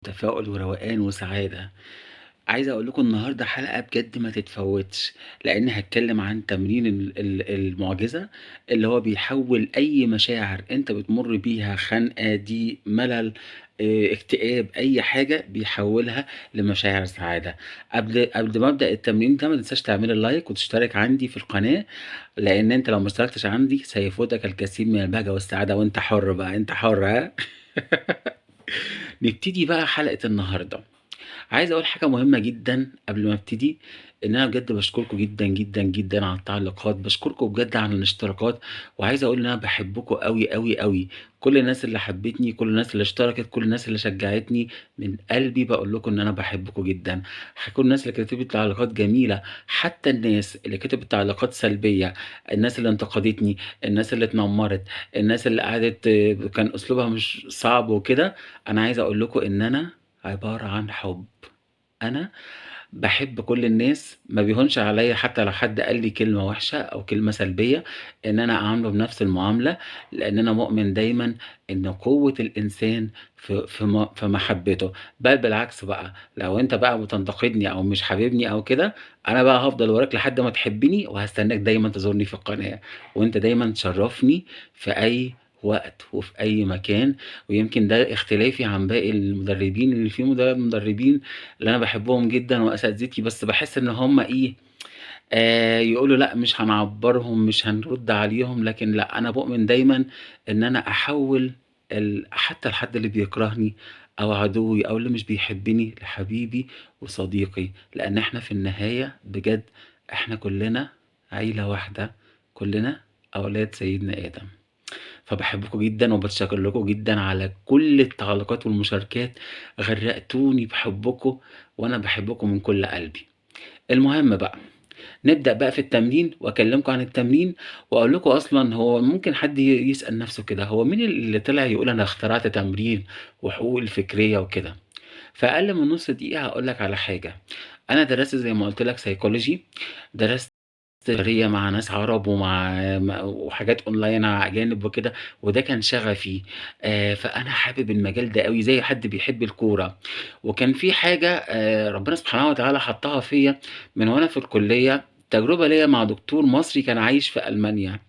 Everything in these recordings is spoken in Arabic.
تفاؤل وروقان وسعادة. عايز أقول لكم النهارده حلقة بجد ما تتفوّتش، لإني هاتكلّم عن تمرين المُعجزة، اللي هو بيحوّل أي مشاعر أنت بتمُر بيها خنقة، ضيق، ملل، اكتئاب، أي حاجة بيحوّلها لمشاعر سعادة. قبل ما أبدأ التمرين ده ما تنساش تعملي لايك وتشترك عندي في القناة، لإن أنت لو ما اشتركتش عندي سيفوتك الكثير من البهجة والسعادة وأنت حُر بقى، أنت حُر ها. نبتدي بقى حلقة النهارده. عايز أقول حاجة مهمة جدًا قبل ما أبتدي، إن أنا بجد باشكركم جدًا، جدًا، جدًا على التعليقات، باشكركم بجد على الاشتراكات، وعايز أقول إن أنا باحبكم أوي، أوي، أوي. كل الناس اللي حبتني، كل الناس اللي اشتركت، كل الناس اللي شجعتني، من قلبي باقول لكم إن أنا باحبكم جدًا. كل الناس اللي كتبت تعليقات جميلة، حتى الناس اللي كتبت تعليقات سلبية، الناس اللي انتقدتني، الناس اللي اتنمرت، الناس اللي قعدت كان أسلوبها مش صعب وكده، أنا عايز أقول لكم إن أنا عبارة عن حُب. أنا باحب كل الناس، ما بيهونش عليّا حتى لو حد قال لي كلمة وحشة أو كلمة سلبية، إن أنا أعامله بنفس المعاملة، لإن أنا مؤمن دايمًا إن قوة الإنسان في محبته، بل بالعكس بقى، لو أنت بقى بتنتقدني أو مش حاببني أو كده، أنا بقى هافضل وراك لحد ما تحبني، وهاستناك دايمًا تزورني في القناة، وأنت دايمًا تشرّفني في أي وقت وفي أي مكان، ويمكن ده اختلافي عن باقي المدربين، اللي في مدربين اللي أنا باحبهم جدًا وأساتذتي، بس باحس إن هُم إيه، يقولوا لأ مش هنعبّرهم، مش هنرُد عليهم، لكن لأ، أنا باؤمن دايمًا إن أنا أحوّل حتى الحد اللي بيكرهني أو عدوّي أو اللي مش بيحبني لحبيبي وصديقي، لإن إحنا في النهاية بجد إحنا كُلّنا عيلة واحدة، كُلّنا أولاد سيدنا آدم. فباحبكم جدًا وباتشكر لكم جدًا على كل التعليقات والمشاركات، غرّقتوني بحبكم وأنا باحبكم من كل قلبي. المهم بقى، نبدأ بقى في التمرين وأكلمكم عن التمرين وأقول لكم أصلًا هو ممكن حد يسأل نفسه كده، هو مين اللي طلع يقول أنا اخترعت تمرين وحقوق الفكرية وكده؟ في أقل من نُص دقيقة هاقول لك على حاجة. أنا درست زي ما قُلت لك psychology، درست سفرية مع ناس عرب ومع وحاجات أونلاين مع أجانب وكده، وده كان شغفي. فأنا حابب المجال ده أوي زي حد بيحب الكورة. وكان في حاجة ربنا سبحانه وتعالى حطّها فيّا من وأنا في الكلية، تجربة ليّا مع دكتور مصري كان عايش في ألمانيا.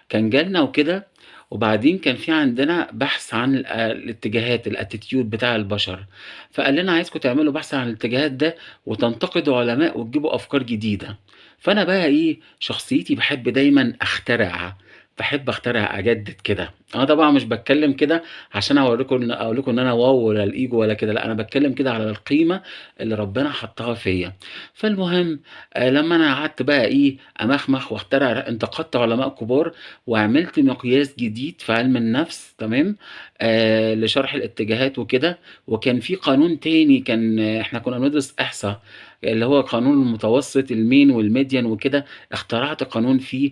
كان جالنا وكده، وبعدين كان في عندنا بحث عن الاتجاهات الattitude بتاع البشر، فقال لنا عايزكم تعملوا بحث عن الاتجاهات ده وتنتقدوا علماء وتجيبوا أفكار جديدة. فأنا بقى إيه، شخصيتي باحب دايمًا أخترع، باحب أخترع أجدد كده. أنا طبعًا مش باتكلم كده عشان أقول لكم إن أنا واو ولا الego ولا كده، لأ أنا باتكلم كده على القيمة اللي ربنا حطّها فيّا. فالمهم لمّا أنا قعدت بقى إيه، أمخمخ واخترع انتقدت علماء كبار وعملت مقياس جديد في علم النفس تمام، لشرح الاتجاهات وكده، وكان في قانون تاني كان إحنا كنا بندرس إحصا، اللي هو قانون المتوسط الmean والmedian وكده، اخترعت قانون فيه.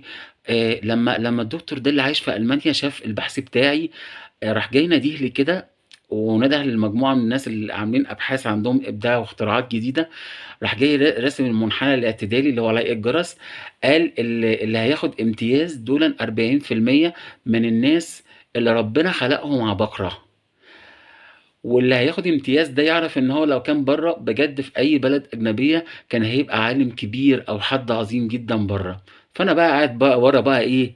لمّا الدكتور ده اللي عايش في ألمانيا شاف البحث بتاعي، راح جاي ناديه لي كده ونده للمجموعة من الناس اللي عاملين أبحاث عندهم إبداع واختراعات جديدة، راح جاي راسم المنحنى الاعتدالي اللي هو على الجرس، قال اللي هياخد امتياز دُولًا 40% من الناس اللي ربنا خلقهم عباقرة، واللي هياخد امتياز ده يعرف إن هو لو كان برّه بجد في أي بلد أجنبية كان هيبقى عالم كبير أو حد عظيم جدًا برّه. فأنا بقى قاعد بقى ورا بقى إيه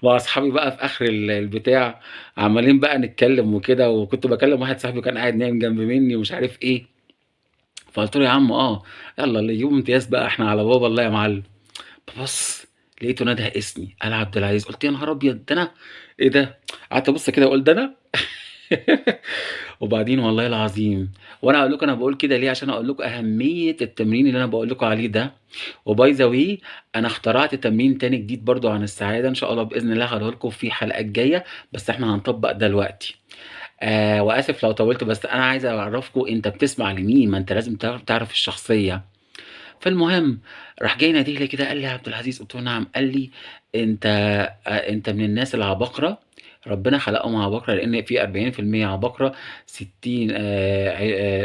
مع أصحابي بقى في آخر البتاع، عمّالين بقى نتكلم وكده، وكنت باكلم واحد صاحبي كان قاعد نايم جنب مني ومش عارف إيه. فقُلت له: "يا عم يالّا اللي يجيبوا امتياز بقى إحنا على باب الله يا معلم." بابُص لقيته نده اسمي، قال: "عبد العزيز." قُلت: "يا نهار أبيض! ده أنا! إيه ده؟" قعدت أبُص كده وأقول: "ده أنا؟" وبعدين والله العظيم وأنا هاقول لكم أنا باقول كده ليه، عشان أقول لكم أهمية التمرين اللي أنا باقول لكم عليه ده. وby the way أنا اخترعت تمرين تاني جديد برضه عن السعادة، إن شاء الله بإذن الله هاقوله لكم في حلقات جاية، بس إحنا هنطبّق دلوقتي. وآسف لو طوّلت، بس أنا عايز أعرّفكم أنت بتسمع لمين، ما أنت لازم تعرف الشخصية. فالمهم راح جاي ناديه لي كده قال لي: "يا عبد العزيز." قُلت له: "نعم." قال لي: "أنت من الناس العباقرة ربنا خلقهم عباقرة لأن في 40% عباقرة، 60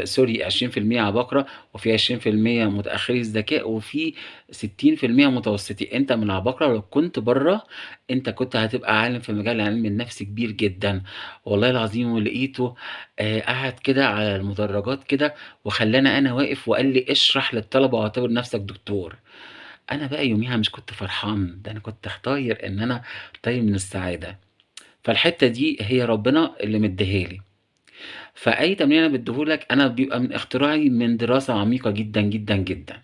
سوري 20% عباقرة، وفي 20% متأخري الذكاء، وفي 60% متوسطي. أنت من العباقرة، لو كنت بره أنت كنت هتبقى عالم في مجال علم النفس كبير جدا والله العظيم. ولقيته قعد كده على المدرجات كده وخلاني أنا واقف وقال لي اشرح للطلبة واعتبر نفسك دكتور. أنا بقى يوميها مش كنت فرحان، ده أنا كنت طاير إن أنا طاير من السعادة. فالحتة دي هي ربنا اللي مديها لي. فأي تمرين أنا باديهولك أنا بيبقى من اختراعي من دراسة عميقة جدًا، جدًا، جدًا.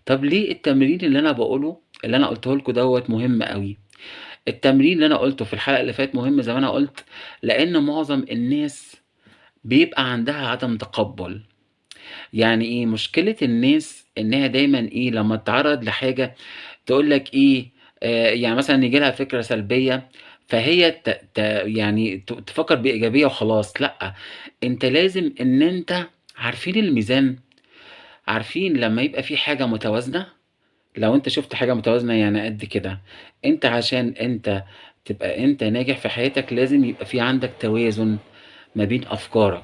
طب ليه التمرين اللي أنا باقوله اللي أنا قُلته لكم دوّة مهم أوي؟ التمرين اللي أنا قُلته في الحلقة اللي فاتت مهم زي ما أنا قُلت، لإن معظم الناس بيبقى عندها عدم تقبُّل. يعني إيه، مشكلة الناس إنها دايمًا إيه، لمّا تتعرّض لحاجة تقول لك إيه، يعني مثلًا ييجي لها فكرة سلبية، فهي ت ت يعني تفكّر بإيجابية وخلاص. لأ، أنت لازم إن أنت عارفين الميزان؟ عارفين لمّا يبقى في حاجة متوازنة؟ لو أنت شُفت حاجة متوازنة يعني قد كده، أنت عشان أنت تبقى أنت ناجح في حياتك لازم يبقى في عندك توازن ما بين أفكارك،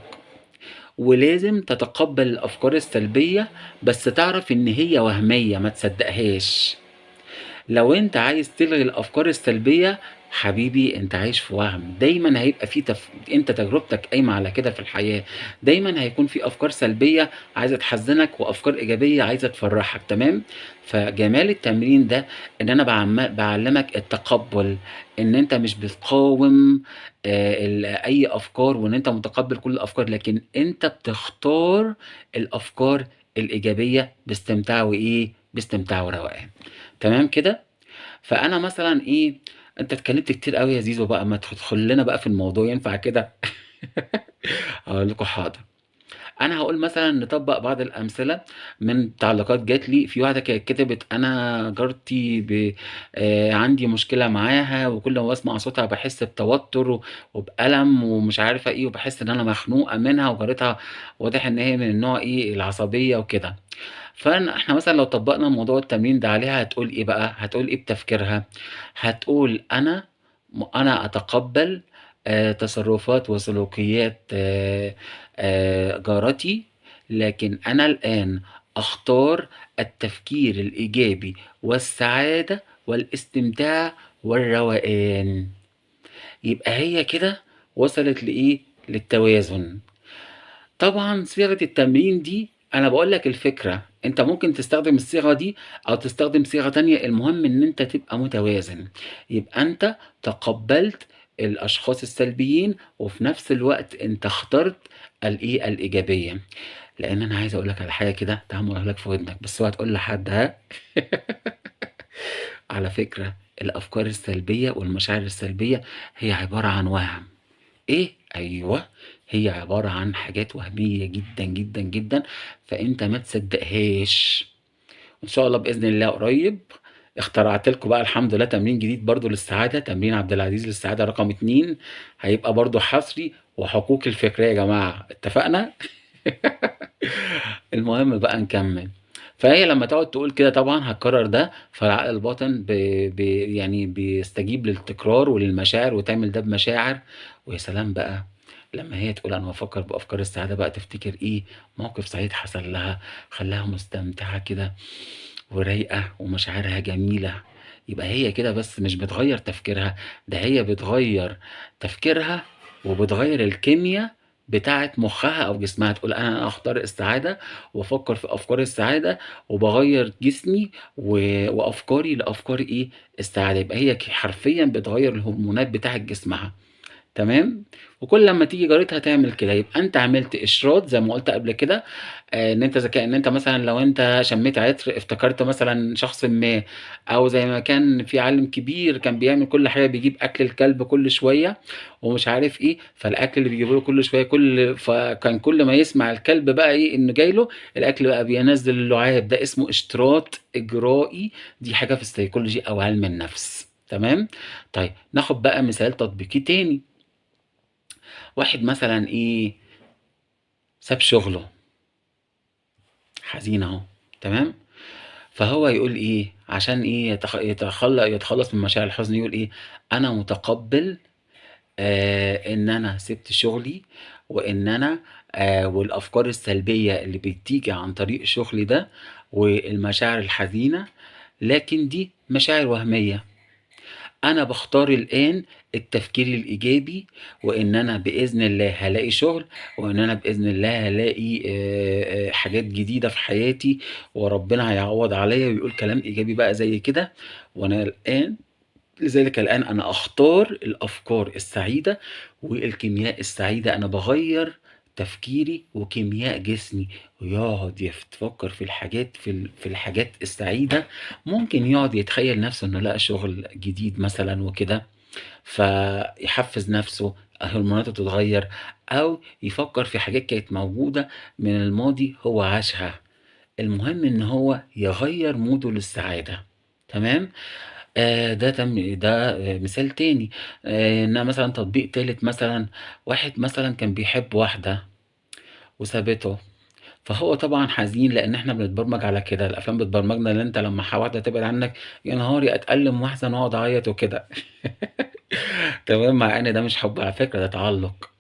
ولازم تتقبّل الأفكار السلبية، بس تعرف إن هي وهمية ما تصدّقهاش. لو أنت عايز تلغي الأفكار السلبية، حبيبي أنت عايش في وهم. دايمًا هيبقى في أنت تجربتك قايمة على كده في الحياة. دايمًا هيكون في أفكار سلبية عايزة تحزنك وأفكار إيجابية عايزة تفرحك، تمام؟ فجمال التمرين ده إن أنا باعلمك التقبُّل، إن أنت مش بتقاوم أي أفكار وإن أنت متقبّل كل الأفكار، لكن أنت بتختار الأفكار الإيجابية باستمتاع وإيه، باستمتاع وروقان. تمام كده؟ فأنا مثلًا إيه، أنت اتكلمت كتير أوي يا زيزو بقى، ما تدخل لنا بقى في الموضوع ينفع كده؟ هاقول لكم حاضر. أنا هاقول مثلًا نطبّق بعض الأمثلة من تعليقات جات لي. في واحدة كانت كتبت: "أنا جارتي عندي مشكلة معاها وكل ما باسمع صوتها باحس بتوتر وبألم ومش عارفة إيه، وباحس إن أنا مخنوقة منها، وجارتها واضح إن هي من النوع إيه، العصبية وكده." إحنا مثلًا لو طبّقنا موضوع التمرين ده عليها هتقول إيه بقى، هتقول إيه بتفكيرها؟ هتقول: أنا أتقبّل تصرفات وسلوكيات جارتي، لكن أنا الآن أختار التفكير الإيجابي والسعادة والاستمتاع والروقان. يبقى هي كده وصلت لإيه، للتوازن. طبعًا صيغة التمرين دي أنا باقول لك الفكرة، أنت ممكن تستخدم الصيغة دي أو تستخدم صيغة تانية، المهم إن أنت تبقى متوازن. يبقى أنت تقبّلت الأشخاص السلبيين وفي نفس الوقت أنت اخترت الإيه، الإيجابية. لإن أنا عايز أقول لك على حاجة كده هاقولها لك في ودنك، بس اوعى تقول لحد ها. على فكرة الأفكار السلبية والمشاعر السلبية هي عبارة عن وَهْم. إيه؟ أيوه، هي عبارة عن حاجات وهمية جدًا، جدًا، جدًا، فأنت ما تصدّقهاش. وإن شاء الله بإذن الله قريب اخترعت لكم بقى الحمد لله تمرين جديد برضه للسعادة، تمرين عبد العزيز للسعادة رقم 2 هيبقى برضه حصري وحقوق الفكرية يا جماعة، اتفقنا؟ المهم بقى نكمّل. فهي لمّا تقعد تقول كده طبعًا هتكرر ده، فالعقل الباطن يعني بيستجيب للتكرار وللمشاعر وتعمل ده بمشاعر. ويا سلام بقى لمّا هي تقول أنا بافكّر بأفكار السعادة بقى تفتكر إيه، موقف سعيد حصل لها خلّاها مستمتعة كده ورايقة ومشاعرها جميلة. يبقى هي كده بس مش بتغيّر تفكيرها، ده هي بتغيّر تفكيرها وبتغيّر الكيميا بتاعة مُخّها أو جسمها. تقول أنا أختار السعادة وأفكّر في أفكار السعادة وباغيّر جسمي وأفكاري لأفكار إيه، السعادة. يبقى هي حرفيًا بتغيّر الهرمونات بتاعة جسمها. تمام؟ وكل لمّا تيجي جارتها تعمل كده، يبقى أنت عملت إشراط زي ما قُلت قبل كده. إن أنت ذكاء، إن أنت مثلًا لو أنت شميت عطر افتكرت مثلًا شخص ما، أو زي ما كان في عالِم كبير كان بيعمل كل حاجة بيجيب أكل الكلب كل شوية ومش عارف إيه، فالأكل اللي بيجيبه له كل شوية فكان كل ما يسمع الكلب بقى إيه إنه جاي له، الأكل بقى بينزّل اللعاب. ده اسمه اشتراط إجرائي، دي حاجة في السيكولوجي أو علم النفس. تمام؟ طيب ناخد بقى مثال تطبيقي تاني. واحد مثلًا إيه، ساب شغله، حزين أهو، تمام؟ فهو يقول إيه، عشان إيه يتخلّص من مشاعر الحزن يقول إيه، أنا متقبّل إن أنا سِبت شغلي، وإن أنا والأفكار السلبية اللي بتيجي عن طريق شغلي ده، والمشاعر الحزينة، لكن دي مشاعر وهمية. أنا باختار الآن التفكير الإيجابي، وإن أنا بإذن الله هالاقي شغل، وإن أنا بإذن الله هالاقي حاجات جديدة في حياتي، وربنا هيعوّض عليَّ، ويقول كلام إيجابي بقى زي كده. وأنا الآن لذلك الآن أنا أختار الأفكار السعيدة والكيمياء السعيدة. أنا باغيّر تفكيري وكيمياء جسمي، ويقعد يفكر في الحاجات في الحاجات السعيدة. ممكن يقعد يتخيل نفسه إنه لقى شغل جديد مثلًا وكده، فيحفز نفسه، هرموناته تتغير، أو يفكر في حاجات كانت موجودة من الماضي هو عاشها. المهم إن هو يغيّر موده للسعادة. تمام؟ ده مثال تاني. إنها مثلًا تطبيق تالت مثلًا، واحد مثلًا كان بيحب واحدة وسابته، فهو طبعًا حزين لإن إحنا بنتبرمج على كده. الأفلام بتبرمجنا إن أنت لمّا واحدة تبعد عنك يا نهاري أتألم وأحزن وأقعد أعيط وكده. تمام، مع إن ده مش حب على فكرة، ده تعلق.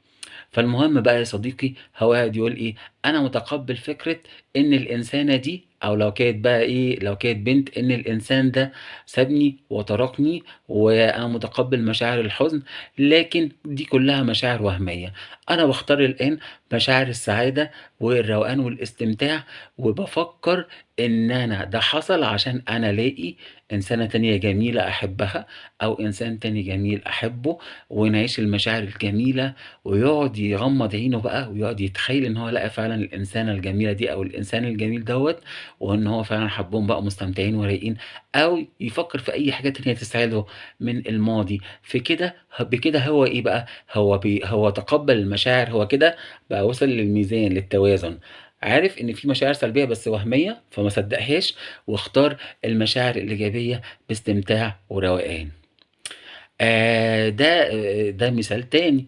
فالمهم بقى يا صديقي، هو قاعد يقول إيه، أنا متقبّل فكرة إن الإنسانة دي، أو لو كانت بقى إيه، لو كانت بنت، إن الإنسان ده سابني وتركني، وأنا متقبّل مشاعر الحزن، لكن دي كلّها مشاعر وهمية. أنا باختار الآن مشاعر السعادة والروقان والاستمتاع، وبافكّر إن أنا ده حصل عشان أنا ألاقي إنسانة تانية جميلة أحبها، أو إنسان تاني جميل أحبه، ونعيش المشاعر الجميلة. ويقعد يغمض عينه بقى، ويقعد يتخيل إن هو لقى فعلًا الإنسانة الجميلة دي أو الإنسان الجميل دوّة، وإن هو فعلًا حبهم بقى مستمتعين ورايقين، أو يفكر في أي حاجة تانية تسعده من الماضي. في كده بكده هو إيه بقى، هو تقبل المشاعر، هو كده بقى وصل للميزان، للتوازن. عارف إن في مشاعر سلبية بس وهمية، فما صدقهاش، واختار المشاعر الإيجابية باستمتاع وروقان. ده مثال تاني.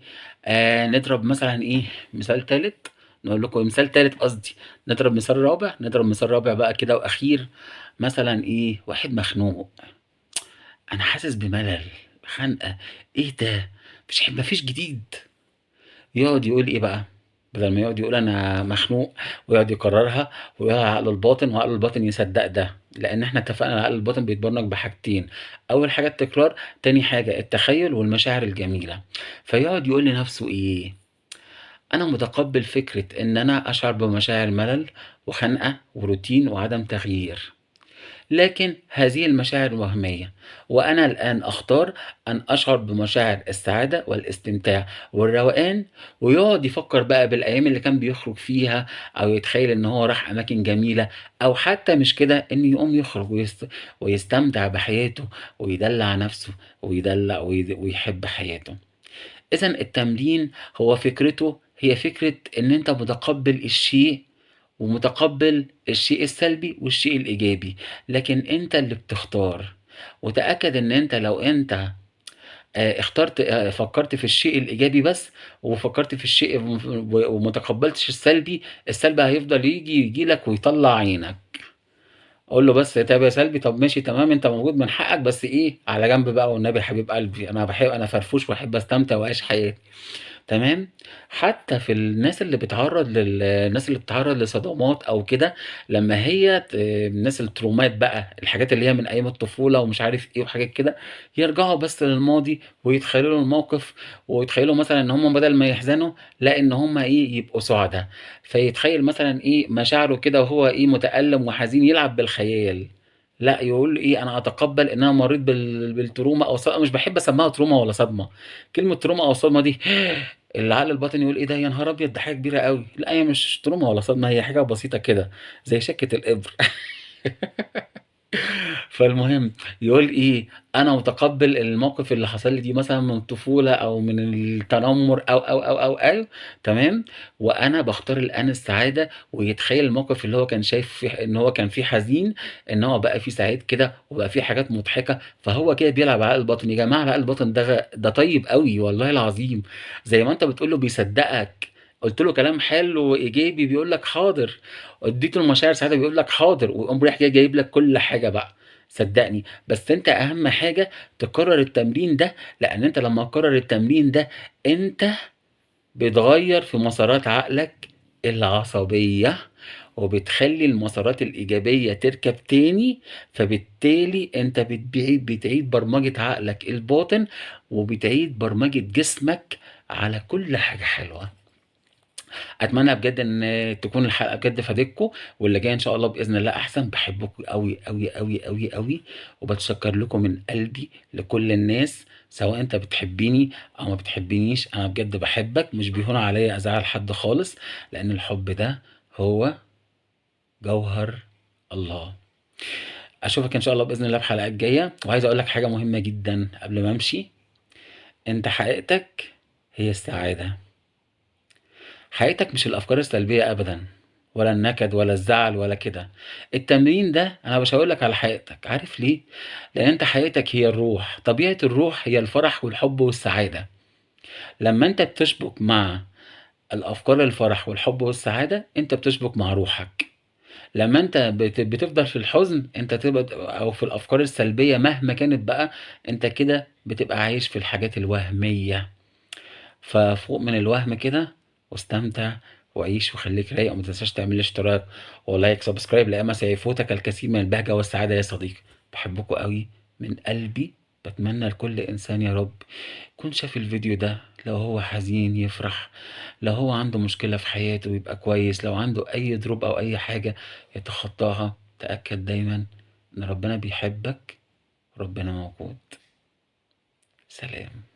نضرب مثلًا إيه، مثال تالت، نقول لكم مثال تالت قصدي. نضرب مثال رابع بقى كده وأخير. مثلًا إيه، واحد مخنوق، أنا حاسس بملل، خنقة، إيه ده، ما فيش جديد. يقعد يقول إيه بقى، بدل ما يقعد يقول أنا مخنوق ويقعد يكررها ويقولها على عقله الباطن، وعقله الباطن يصدق ده، لأن إحنا اتفقنا العقل الباطن بيتبرمج بحاجتين: أول حاجة التكرار، تاني حاجة التخيل والمشاعر الجميلة. فيقعد يقول لنفسه إيه، أنا متقبل فكرة إن أنا أشعر بمشاعر ملل وخنقة وروتين وعدم تغيير، لكن هذه المشاعر وهمية، وأنا الآن أختار أن أشعر بمشاعر السعادة والاستمتاع والروقان. ويقعد يفكر بقى بالأيام اللي كان بيخرج فيها، أو يتخيل إن هو راح أماكن جميلة، أو حتى مش كده، إنه يقوم يخرج ويستمتع بحياته، ويدلع نفسه، ويحب حياته. إذًا التمرين هو فكرته هي فكرة إن أنت متقبل الشيء، ومتقبل الشيء السلبي والشيء الإيجابي، لكن أنت اللي بتختار. وتأكد إن أنت لو أنت اخترت فكّرت في الشيء الإيجابي بس، وفكّرت في الشيء وما تقبّلتش السلبي، السلبي هيفضل ييجي لك ويطلّع عينك. قُل له بس طَب يا سلبي، طَب ماشي تمام، أنت موجود من حقك، بس إيه، على جنب بقى والنبي يا حبيب قلبي، أنا فرفوش وأحب أستمتع وأعيش حياتي. تمام. حتى في الناس اللي بتتعرّض لصدمات أو كده، لمّا هي الناس الترومات بقى، الحاجات اللي هي من أيام الطفولة ومش عارف إيه وحاجات كده، يرجعوا بس للماضي ويتخيلوا الموقف، ويتخيلوا مثلًا إن هُم بدل ما يحزنوا، لأ إن هُم إيه، يبقوا سُعدا. فيتخيل مثلًا إيه مشاعره كده وهو إيه متألم وحزين، يلعب بالخيال. لأ يقول إيه، أنا أتقبّل إن أنا مرّيت بالترومة أو مش باحب أسمّيها ترومة ولا صدمة. كلمة ترومة أو صدمة دي العقل الباطني يقول إيه ده، يا نهار أبيض، ده حاجة كبيرة أوي. لأ هي مش تروما ولا صدمة، هي حاجة بسيطة كده زي شَكّة الإبر. فالمهم يقول إيه، أنا متقبّل الموقف اللي حصل لي دي مثلًا من الطفولة أو من التنمر أو تمام. وأنا باختار الآن السعادة، ويتخيّل الموقف اللي هو كان شايف فيه إن هو كان فيه حزين، إن هو بقى فيه سعيد كده، وبقى فيه حاجات مضحكة. فهو كده بيلعب على العقل الباطن. يا جماعة العقل الباطن ده طيب أوي والله العظيم. زي ما أنت بتقول له بيصدّقك، قُلت له كلام حلو وإيجابي بيقول لك حاضر، ادّيته المشاعر ساعتها بيقول لك حاضر، ويقوم رايح جايب لك كل حاجة بقى. صدّقني. بس أنت أهم حاجة تكرّر التمرين ده، لإن أنت لمّا تكرّر التمرين ده، أنت بتغيّر في مسارات عقلك العصبية، وبتخلّي المسارات الإيجابية تركب تاني، فبالتالي أنت بتعيد برمجة عقلك الباطن، وبتعيد برمجة جسمك على كل حاجة حلوة. أتمنى بجد إن تكون الحلقة بجد فادتكم، واللي جاي إن شاء الله بإذن الله أحسن. باحبكم أوي، أوي، أوي، أوي، أوي، وباتشكر لكم من قلبي لكل الناس، سواء أنت بتحبيني أو ما بتحبينيش. أنا بجد باحبك، مش بيهون عليَّ أزعّل حد خالص، لإن الحب ده هو جوهر الله. أشوفك إن شاء الله بإذن الله في حلقات جاية، وعايز أقول لك حاجة مهمة جدًا قبل ما أمشي. أنت حقيقتك هي السعادة. حقيقتك مش الأفكار السلبية أبدًا، ولا النكد ولا الزعل ولا كده. التمرين ده أنا مش هاقول لك على حقيقتك، عارف ليه؟ لأن أنت حقيقتك هي الروح، طبيعة الروح هي الفرح والحب والسعادة. لمّا أنت بتشبك مع الأفكار الفرح والحب والسعادة، أنت بتشبك مع روحك. لمّا أنت بتفضل في الحزن، أنت أو في الأفكار السلبية مهما كانت بقى، أنت كده بتبقى عايش في الحاجات الوهمية. ففوق من الوهم كده واستمتع وعيش وخليك رايق، وما تنساش تعمل لي اشتراك ولايك سبسكرايب، لأما سيفوتك الكثير من البهجة والسعادة يا صديقي. بحبكم قوي من قلبي. بتمنى لكل إنسان يا رب يكون شاف الفيديو ده، لو هو حزين يفرح، لو هو عنده مشكلة في حياته يبقى كويس، لو عنده أي دروب أو أي حاجة يتخطاها. تأكد دايما إن ربنا بيحبك وربنا موجود. سلام.